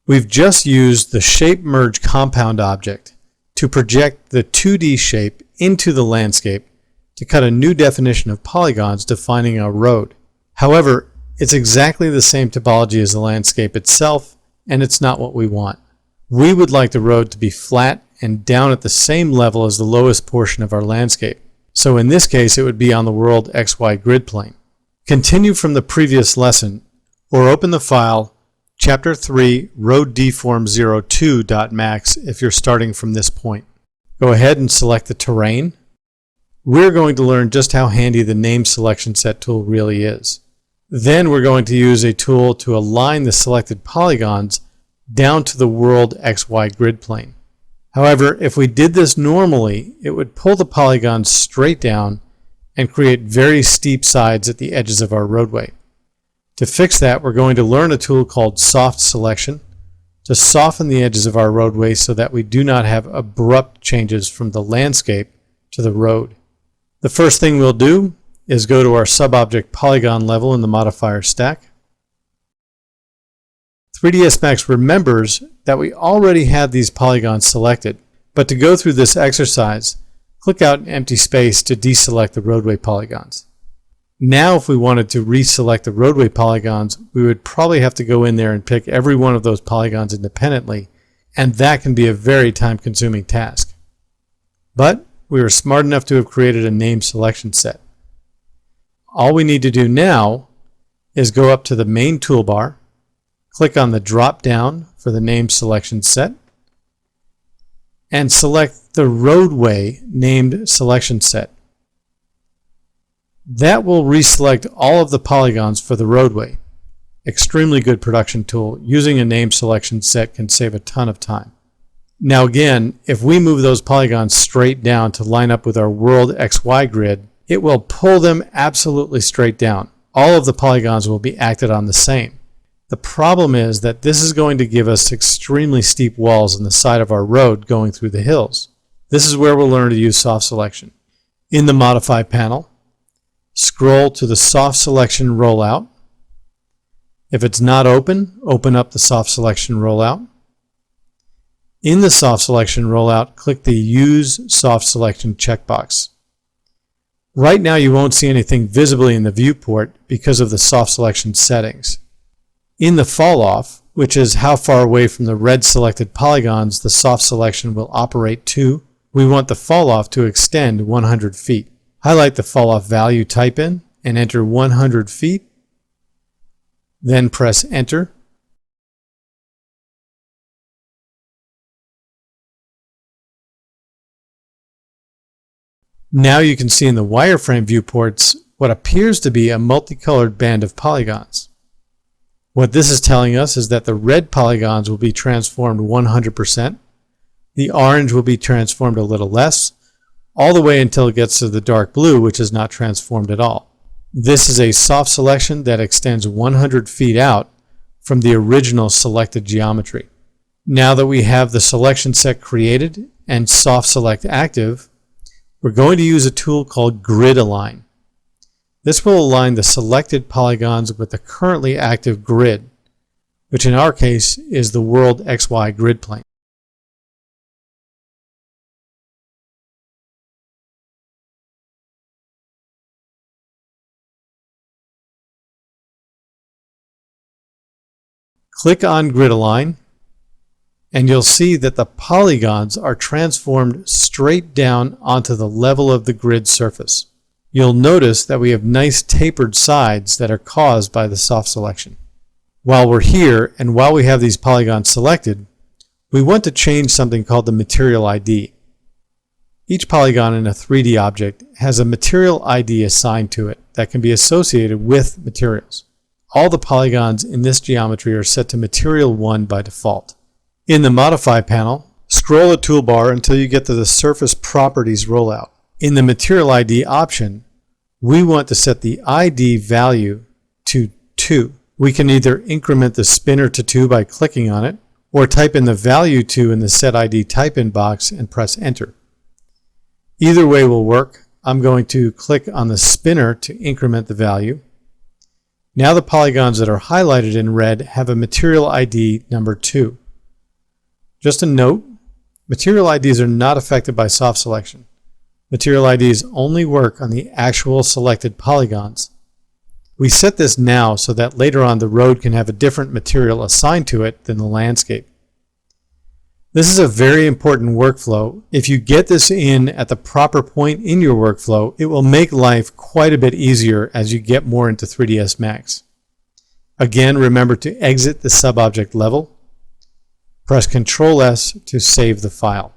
We've just used the Shape Merge Compound object to project the 2D shape into the landscape to cut a new definition of polygons defining a road. However, it's exactly the same topology as the landscape itself, and it's not what we want. We would like the road to be flat and down at the same level as the lowest portion of our landscape. So in this case, it would be on the world XY grid plane. Continue from the previous lesson, or open the file Chapter 3 Road Deform 02.max if you're starting from this point. Go ahead and select the terrain. We're going to learn just how handy the name selection set tool really is. Then we're going to use a tool to align the selected polygons down to the world XY grid plane. However, if we did this normally, it would pull the polygons straight down and create very steep sides at the edges of our roadway. To fix that, we're going to learn a tool called Soft Selection to soften the edges of our roadway so that we do not have abrupt changes from the landscape to the road. The first thing we'll do is go to our subobject polygon level in the modifier stack. 3ds Max remembers that we already had these polygons selected, but to go through this exercise, click out an empty space to deselect the roadway polygons. Now if we wanted to reselect the roadway polygons, we would probably have to go in there and pick every one of those polygons independently, and that can be a very time-consuming task. But we were smart enough to have created a name selection set. All we need to do now is go up to the main toolbar, click on the drop down for the name selection set, and select the roadway named selection set. That will reselect all of the polygons for the roadway. Extremely good production tool. Using a name selection set can save a ton of time. Now again, if we move those polygons straight down to line up with our world XY grid, it will pull them absolutely straight down. All of the polygons will be acted on the same. The problem is that this is going to give us extremely steep walls on the side of our road going through the hills. This is where we'll learn to use soft selection. In the Modify panel, scroll to the Soft Selection Rollout. If it's not open, open up the Soft Selection Rollout. In the Soft Selection Rollout, click the Use Soft Selection checkbox. Right now you won't see anything visibly in the viewport because of the soft selection settings. In the fall off, which is how far away from the red selected polygons the soft selection will operate to, we want the fall off to extend 100 feet. Highlight the fall off value type in and enter 100 feet. Then press enter. Now you can see in the wireframe viewports what appears to be a multicolored band of polygons. What this is telling us is that the red polygons will be transformed 100%, the orange will be transformed a little less, all the way until it gets to the dark blue, which is not transformed at all. This is a soft selection that extends 100 feet out from the original selected geometry. Now that we have the selection set created and soft select active, we're going to use a tool called Grid Align. This will align the selected polygons with the currently active grid, which in our case is the world XY grid plane. Click on Grid Align, and you'll see that the polygons are transformed straight down onto the level of the grid surface. You'll notice that we have nice tapered sides that are caused by the soft selection. While we're here, and while we have these polygons selected, we want to change something called the material ID. Each polygon in a 3D object has a material ID assigned to it that can be associated with materials. All the polygons in this geometry are set to Material 1 by default. In the Modify panel, scroll the toolbar until you get to the Surface Properties rollout. In the Material ID option, we want to set the ID value to 2. We can either increment the spinner to 2 by clicking on it, or type in the value 2 in the Set ID Type-In box and press Enter. Either way will work. I'm going to click on the spinner to increment the value. Now the polygons that are highlighted in red have a material ID number 2. Just a note, material IDs are not affected by soft selection. Material IDs only work on the actual selected polygons. We set this now so that later on the road can have a different material assigned to it than the landscape. This is a very important workflow. If you get this in at the proper point in your workflow, it will make life quite a bit easier as you get more into 3ds Max. Again, remember to exit the subobject level. Press Ctrl S to save the file.